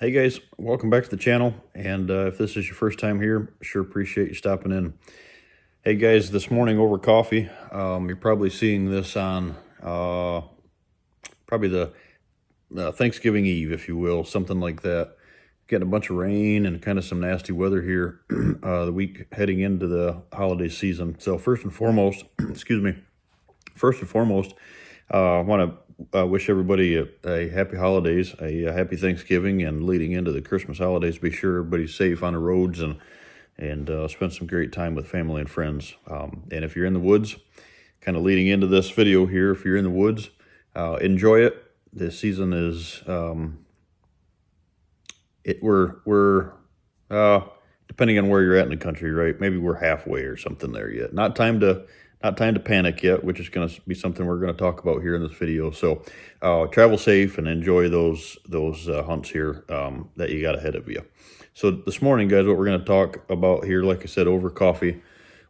Hey guys, welcome back to the channel. And if this is your first time here, sure appreciate you stopping in. Hey guys, this morning over coffee, you're probably seeing this on probably the Thanksgiving Eve, if you will, something like that. Getting a bunch of rain and kind of some nasty weather here the week heading into the holiday season. So first and foremost, excuse me, I want to wish everybody a happy holidays, a happy Thanksgiving, and leading into the Christmas holidays. Be sure everybody's safe on the roads and spend some great time with family and friends. And if you're in the woods, kind of leading into this video here, if you're in the woods, enjoy it. This season is we're depending on where you're at in the country, right? Maybe we're halfway or something there yet. Not time to panic yet, which is going to be something we're going to talk about here in this video. So travel safe and enjoy those hunts here that you got ahead of you. So this morning, guys, what we're going to talk about here, like I said, over coffee,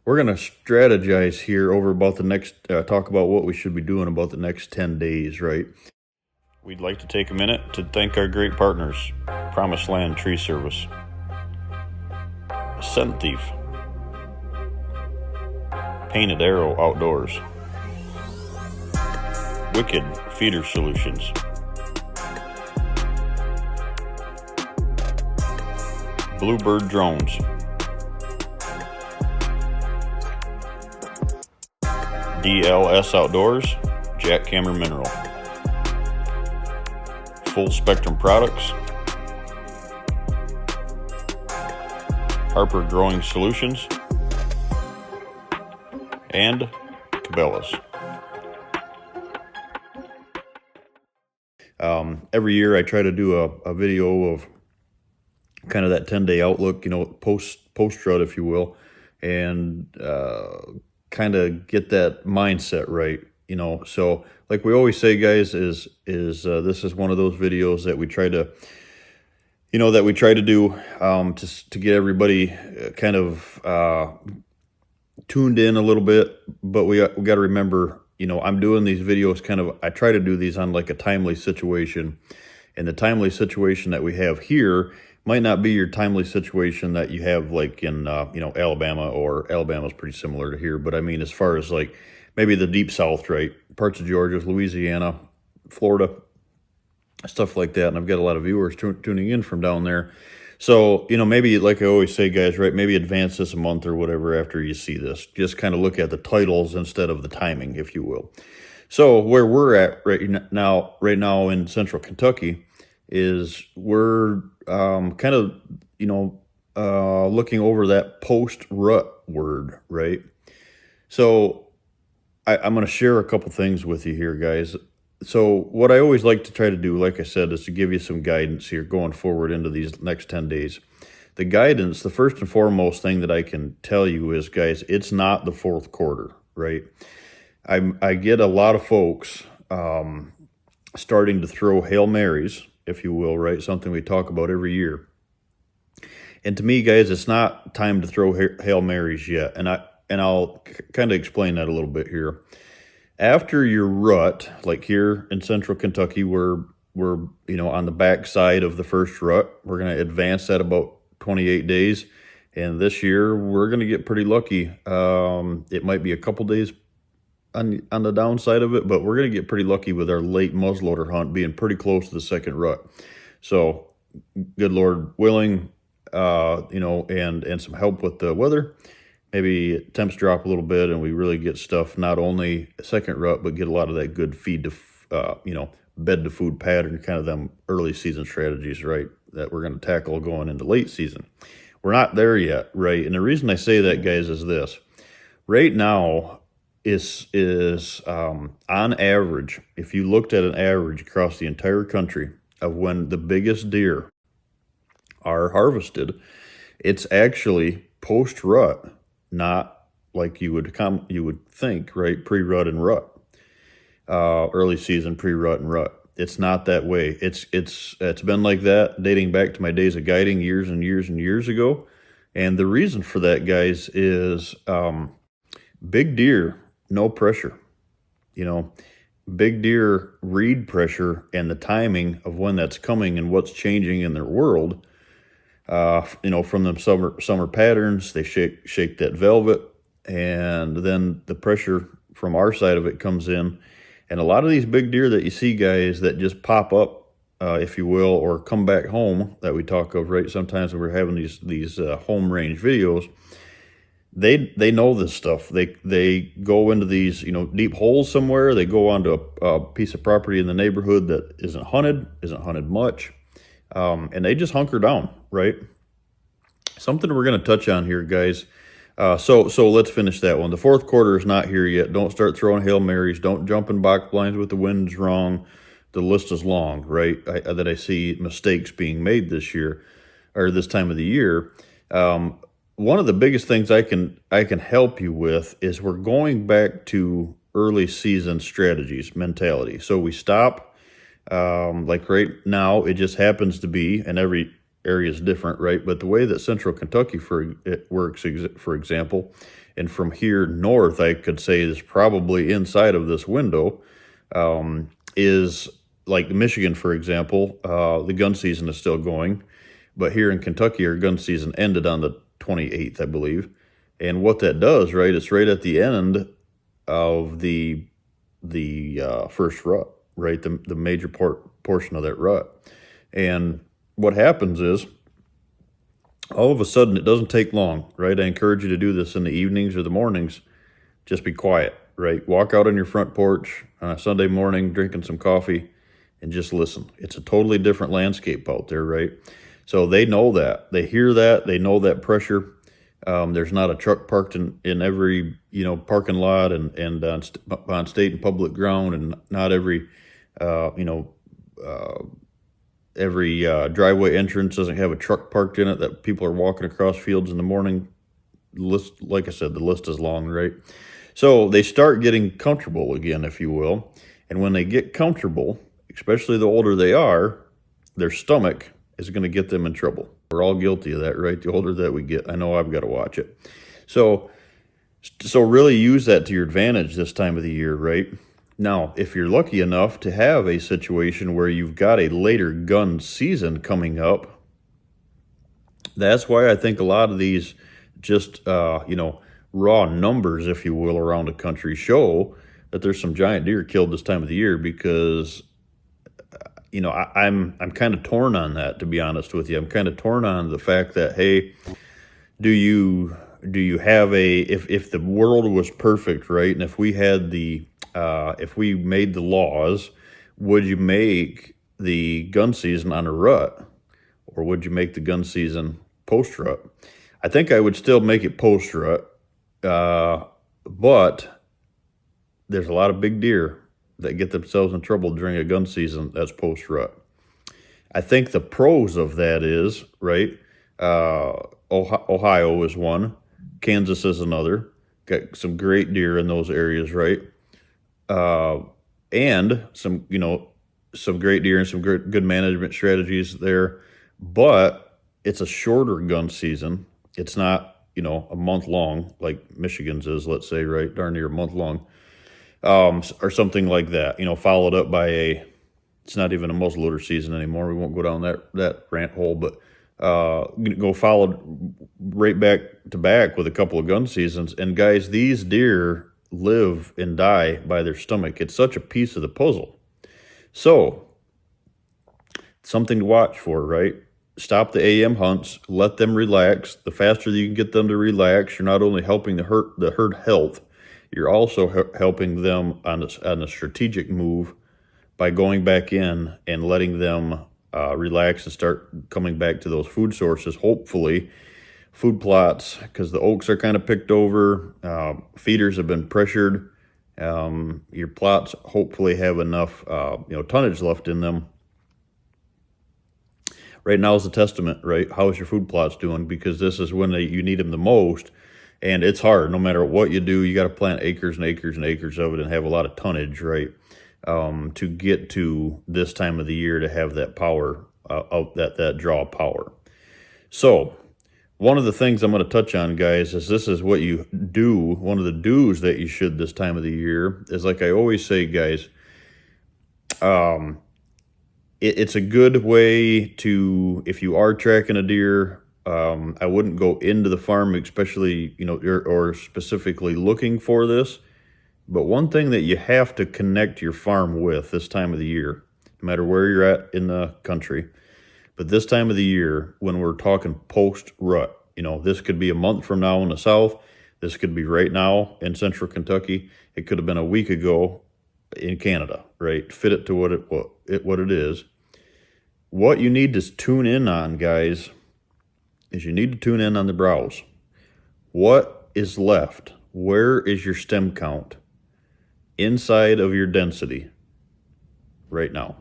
we're going to strategize here over about the next, talk about what we should be doing about the next 10 days, right? We'd like to take a minute to thank our great partners, Promised Land Tree Service, Scent Thief, Painted Arrow Outdoors, Wicked Feeder Solutions, Bluebird Drones, DLS Outdoors, Jackhammer Mineral, Full Spectrum Products, Harper Growing Solutions, and Cabela's. Every year I try to do a video of kind of that 10-day outlook, post rut, if you will, and kind of get that mindset right, So like we always say, guys, is this is one of those videos that we try to do to get everybody kind of tuned in a little bit, but we got to remember, I'm doing these videos I try to do these on like a timely situation, and the timely situation that we have here might not be your timely situation that you have like in Alabama, or Alabama's pretty similar to here, but I mean as far as like maybe the deep south, right, parts of Georgia, Louisiana, Florida, stuff like that. And I've got a lot of viewers tuning in from down there. So, maybe like I always say, guys, right, maybe advance this a month or whatever after you see this. Just kind of look at the titles instead of the timing, if you will. So where we're at right now in central Kentucky is we're kind of, looking over that post-rut word, right? So I'm going to share a couple things with you here, guys. So what I always like to try to do, like I said, is to give you some guidance here going forward into these next 10 days. The guidance, the first and foremost thing that I can tell you is, guys, it's not the fourth quarter, right? I get a lot of folks starting to throw Hail Marys, if you will, right? Something we talk about every year. And to me, guys, it's not time to throw Hail Marys yet. And I'll kind of explain that a little bit here. After your rut, like here in central Kentucky, we're on the back side of the first rut. We're going to advance that about 28 days. And this year, we're going to get pretty lucky. It might be a couple days on the downside of it, but we're going to get pretty lucky with our late muzzleloader hunt being pretty close to the second rut. So, good Lord willing, and some help with the weather, maybe temps drop a little bit and we really get stuff, not only second rut, but get a lot of that good feed to, bed to food pattern, kind of them early season strategies, right, that we're going to tackle going into late season. We're not there yet, right? And the reason I say that, guys, is this. Right now is on average, if you looked at an average across the entire country of when the biggest deer are harvested, it's actually post-rut. Not like you would think, right? Pre-rut and rut, early season, pre-rut and rut. It's not that way. It's been like that dating back to my days of guiding years and years and years ago. And the reason for that, guys, is big deer, no pressure. big deer read pressure and the timing of when that's coming and what's changing in their world. From them summer patterns, they shake that velvet, and then the pressure from our side of it comes in. And a lot of these big deer that you see, guys, that just pop up, if you will, or come back home that we talk of, right? Sometimes when we're having these home range videos, they know this stuff. They go into these deep holes somewhere. They go onto a piece of property in the neighborhood that isn't hunted much, and they just hunker down, right? Something we're going to touch on here, guys. So let's finish that one. The fourth quarter is not here yet. Don't start throwing Hail Marys. Don't jump in box blinds with the wind's wrong. The list is long, right? That I see mistakes being made this year or this time of the year. One of the biggest things I can help you with is we're going back to early season strategies, mentality. So we stop, like right now, it just happens to be, and every area is different, right? But the way that Central Kentucky it works, for example, and from here north, I could say is probably inside of this window, is like Michigan, for example. The gun season is still going, but here in Kentucky, our gun season ended on the 28th, I believe. And what that does, right, it's right at the end of the first rut, right, the major portion of that rut. And what happens is, all of a sudden, it doesn't take long, right? I encourage you to do this in the evenings or the mornings. Just be quiet, right? Walk out on your front porch on a Sunday morning, drinking some coffee, and just listen. It's a totally different landscape out there, right? So they know that. They hear that. They know that pressure. There's not a truck parked in every parking lot and on state and public ground, and not every every driveway entrance doesn't have a truck parked in it that people are walking across fields in the morning. Like I said, the list is long, right? So they start getting comfortable again, if you will. And when they get comfortable, especially the older they are, their stomach is going to get them in trouble. We're all guilty of that, right? The older that we get, I know I've got to watch it. So really use that to your advantage this time of the year, right? Now, if you're lucky enough to have a situation where you've got a later gun season coming up, that's why I think a lot of these just, raw numbers, if you will, around the country show that there's some giant deer killed this time of the year, because, I'm kind of torn on that, to be honest with you. I'm kind of torn on the fact that, hey, do you have if the world was perfect, right? And if we had if we made the laws, would you make the gun season on a rut, or would you make the gun season post-rut? I think I would still make it post-rut, but there's a lot of big deer that get themselves in trouble during a gun season that's post-rut. I think the pros of that is, right, Ohio is one, Kansas is another. Got some great deer in those areas, right? And some great deer and some good management strategies there. But it's a shorter gun season. It's not, a month long like Michigan's is, let's say, right? Darn near a month long, or something like that. Followed up by it's not even a muzzleloader season anymore. We won't go down that rant hole, but go followed right back to back with a couple of gun seasons. And guys, these deer live and die by their stomach. It's such a piece of the puzzle. So, something to watch for, right? Stop the AM hunts, let them relax. The faster you can get them to relax, you're not only helping the herd health, you're also helping them on a strategic move by going back in and letting them relax and start coming back to those food sources, hopefully. Food plots, because the oaks are kind of picked over, feeders have been pressured. Your plots hopefully have enough tonnage left in them. Right now is the testament, right? How is your food plots doing? Because this is when you need them the most, and it's hard. No matter what you do, you got to plant acres and acres and acres of it and have a lot of tonnage, right? To get to this time of the year to have that power, that draw power. So, one of the things I'm going to touch on, guys, is this is what you do. One of the do's that you should this time of the year is, like I always say, guys, It's a good way to, if you are tracking a deer, I wouldn't go into the farm, especially, or specifically looking for this. But one thing that you have to connect your farm with this time of the year, no matter where you're at in the country, but this time of the year, when we're talking post rut, this could be a month from now in the south. This could be right now in central Kentucky. It could have been a week ago in Canada, right? Fit it to what it is. What you need to tune in on, guys, is you need to tune in on the browse. What is left? Where is your stem count inside of your density right now?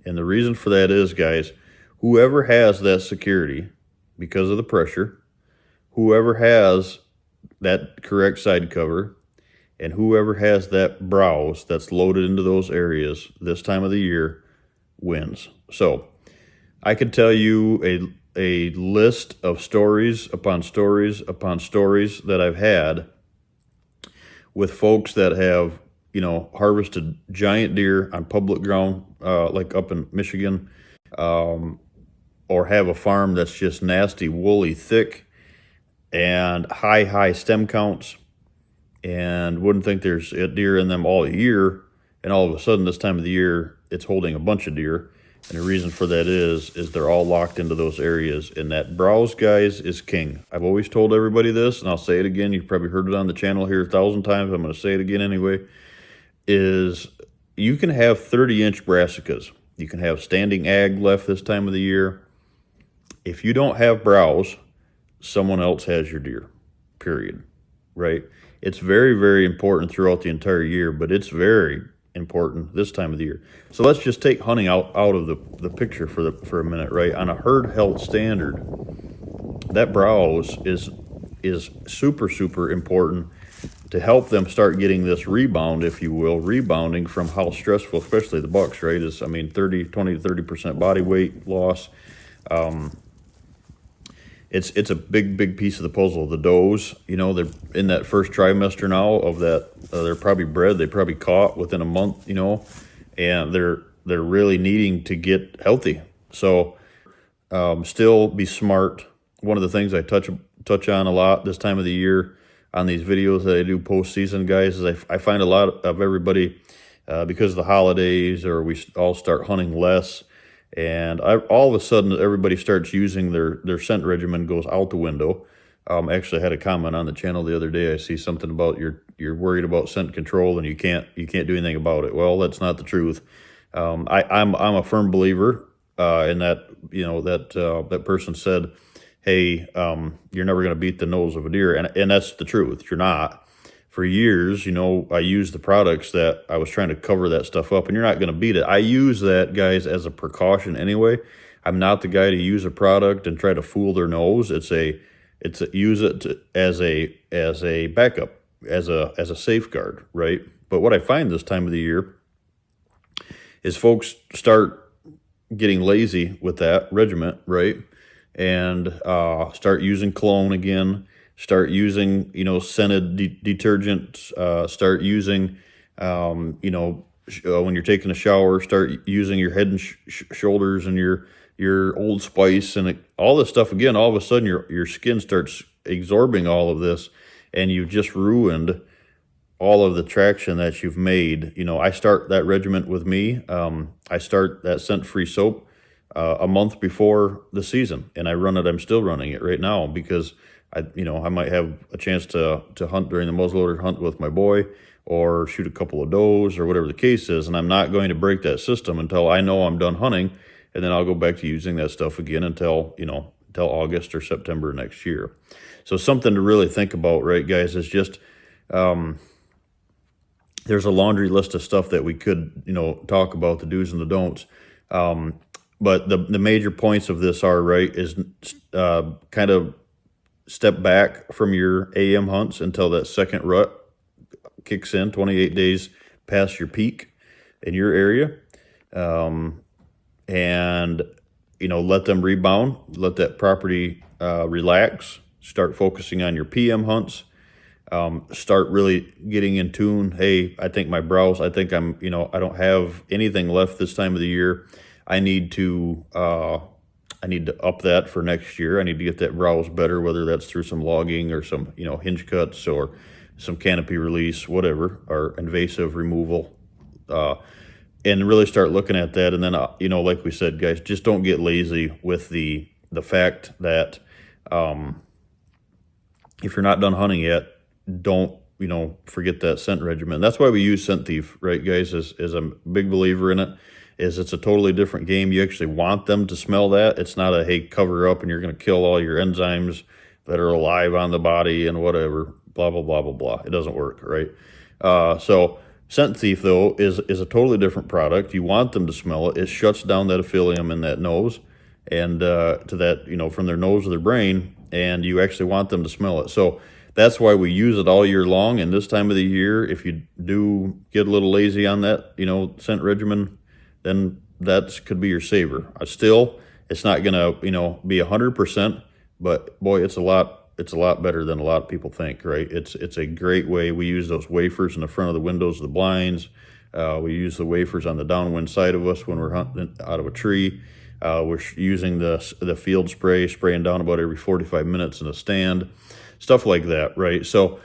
And the reason for that is, guys, whoever has that security because of the pressure, whoever has that correct side cover, and whoever has that browse that's loaded into those areas this time of the year wins. So I could tell you a list of stories upon stories upon stories that I've had with folks that have, harvested giant deer on public ground, like up in Michigan, or have a farm that's just nasty, woolly, thick, and high stem counts, and wouldn't think there's a deer in them all year, and all of a sudden this time of the year it's holding a bunch of deer. And the reason for that is they're all locked into those areas, and that browse, guys, is king. I've always told everybody this, and I'll say it again. You've probably heard it on the channel here 1,000 times. I'm going to say it again anyway, is you can have 30-inch brassicas. You can have standing ag left this time of the year. If you don't have browse, someone else has your deer, period, right? It's very, very important throughout the entire year, but it's very important this time of the year. So let's just take hunting out of the picture for a minute, right? On a herd health standard, that browse is super important to help them start getting this rebound, if you will, rebounding from how stressful, especially the bucks, right? 20 to 30% body weight loss. It's a big piece of the puzzle. The does, they're in that first trimester now of that. They're probably bred. They probably caught within a month, and they're really needing to get healthy. So still be smart. One of the things I touch on a lot this time of the year on these videos that I do post-season, guys, is I find a lot of everybody, because of the holidays, or we all start hunting less, and all of a sudden everybody starts using their scent regimen goes out the window. Actually, I had a comment on the channel the other day. I see something about you're worried about scent control and you can't do anything about it. Well, that's not the truth. I'm a firm believer in that. That person said, hey, you're never going to beat the nose of a deer, and that's the truth. You're not. For years, I used the products that I was trying to cover that stuff up, and you're not going to beat it. I use that, guys, as a precaution anyway. I'm not the guy to use a product and try to fool their nose. Use it as a backup, as a safeguard, right? But what I find this time of the year is folks start getting lazy with that regiment, right? And start using cologne again, start using, scented detergents, start using, when you're taking a shower, start using your head and shoulders and your Old Spice and all this stuff. Again, all of a sudden your skin starts absorbing all of this, and you've just ruined all of the traction that you've made. I start that regiment with me. I start that scent-free soap a month before the season, and I run it. I'm still running it right now because I might have a chance to hunt during the muzzleloader hunt with my boy, or shoot a couple of does, or whatever the case is, and I'm not going to break that system until I know I'm done hunting, and then I'll go back to using that stuff again until August or September next year. So something to really think about, right, guys, is just there's a laundry list of stuff that we could talk about, the do's and the don'ts. But the major points of this are, right, is kind of step back from your AM hunts until that second rut kicks in, 28 days past your peak in your area. And, let them rebound, let that property relax, start focusing on your PM hunts. start really getting in tune. Hey, I think my browse, I think I'm, I don't have anything left this time of the year. I need to up that for next year. I need to get that browse better, whether that's through some logging or some, hinge cuts or some canopy release, whatever, or invasive removal. And really start looking at that. And then, like we said, guys, just don't get lazy with the fact that if you're not done hunting yet, don't, forget that scent regimen. That's why we use Scent Thief, right, guys, is a big believer in it. It's a totally different game. You actually want them to smell that. It's not a, hey, cover up and you're going to kill all your enzymes that are alive on the body and whatever, blah, blah, blah, blah, blah. It doesn't work, right? So Scent Thief, though, is a totally different product. You want them to smell it. It shuts down that epithelium in that nose and to that, from their nose to their brain, and you actually want them to smell it. So that's why we use it all year long. And this time of the year, if you do get a little lazy on that, scent regimen, then that could be your saver. Still, it's not gonna, be 100%, but boy, it's a lot better than a lot of people think, right? It's a great way. We use those wafers in the front of the windows of the blinds. We use the wafers on the downwind side of us when we're hunting out of a tree. We're using the field spray, spraying down about every 45 minutes in a stand, stuff like that, right? So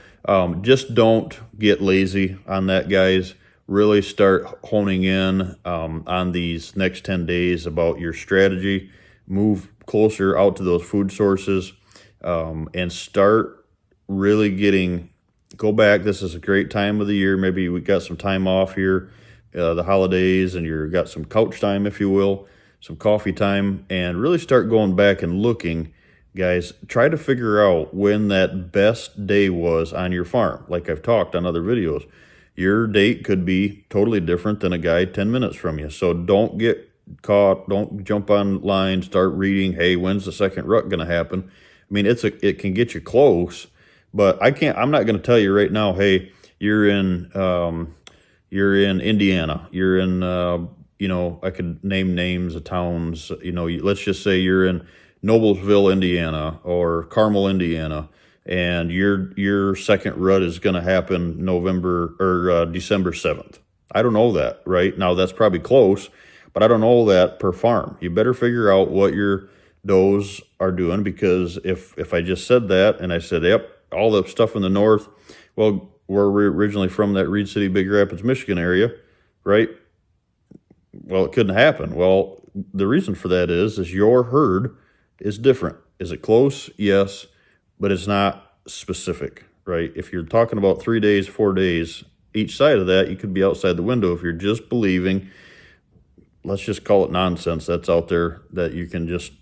just don't get lazy on that, guys. Really start honing in on these next 10 days about your strategy. Move closer out to those food sources and start really go back. This is a great time of the year. Maybe we got some time off here, the holidays, and you've got some couch time, if you will, some coffee time, and really start going back and looking. Guys, try to figure out when that best day was on your farm. Like I've talked on other videos, your date could be totally different than a guy 10 minutes from you. So don't get caught. Don't jump online, start reading, hey, when's the second rut going to happen? I mean, it can get you close, but I'm not going to tell you right now, hey, you're in Indiana. You're in, I could name names of towns, let's just say you're in Noblesville, Indiana, or Carmel, Indiana, and your second rut is going to happen November or December 7th. I don't know that right now. That's probably close, but I don't know that per farm. You better figure out what your does are doing, because if I just said that and I said, yep, all the stuff in the north, well, we're originally from that Reed City, Big Rapids, Michigan area, right? Well, it couldn't happen. Well, the reason for that is your herd is different. Is it close? Yes, but it's not specific, right? If you're talking about 3 days, 4 days, each side of that, you could be outside the window if you're just believing, let's just call it nonsense that's out there that you can just,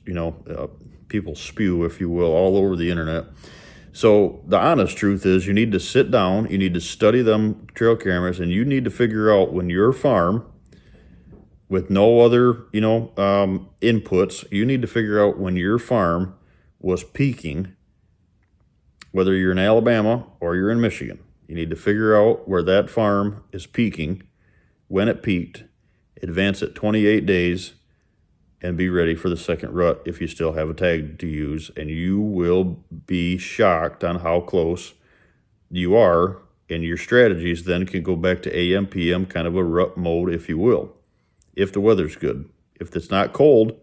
people spew, if you will, all over the internet. So the honest truth is you need to sit down, you need to study them trail cameras, and you need to figure out when your farm, with no other, inputs, you need to figure out when your farm was peaking, whether you're in Alabama or you're in Michigan. You need to figure out where that farm is peaking, when it peaked, advance it 28 days, and be ready for the second rut if you still have a tag to use. And you will be shocked on how close you are, and your strategies then can go back to AM, PM, kind of a rut mode, if you will, if the weather's good. If it's not cold,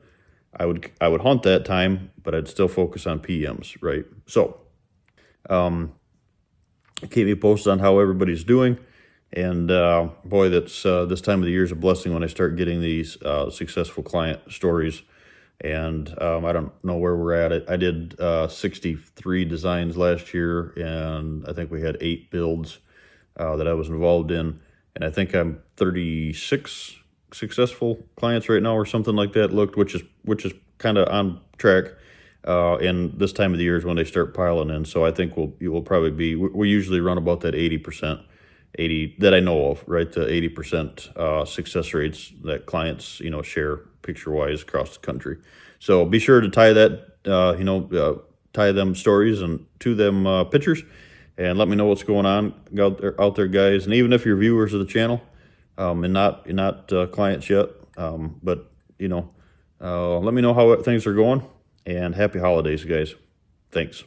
I would hunt that time, but I'd still focus on PMs, right? So keep me posted on how everybody's doing. And boy, that's this time of the year is a blessing when I start getting these successful client stories. And I don't know where we're at. I did 63 designs last year, and I think we had 8 builds that I was involved in. And I think I'm 36 successful clients right now, or something like that. Which is kind of on track. And this time of the year is when they start piling in. So I think we'll probably be. We usually run about that 80%. 80 that I know of, right? The 80% success rates that clients, share picture-wise across the country. So be sure to tie that, tie them stories and to them pictures, and let me know what's going on out there, guys. And even if you're viewers of the channel, and not clients yet, but let me know how things are going. And happy holidays, guys. Thanks.